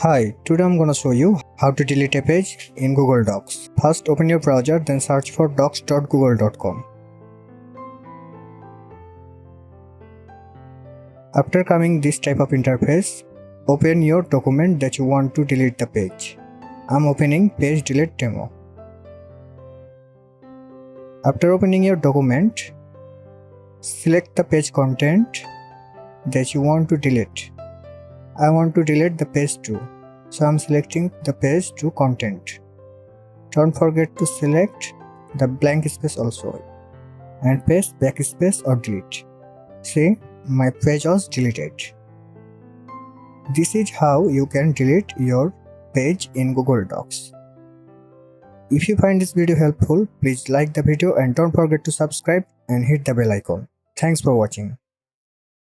Hi, today I'm gonna show you how to delete a page in Google Docs. First open your browser, then search for docs.google.com. After coming this type of interface, open your document that you want to delete the page. I'm opening page delete demo. After opening your document, select the page content that you want to delete. I want to delete the page 2, so I'm selecting the page 2 content. Don't forget to select the blank space also and press backspace or delete. See, my page was deleted. This is how you can delete your page in Google Docs. If you find this video helpful, please like the video and don't forget to subscribe and hit the bell icon. Thanks for watching.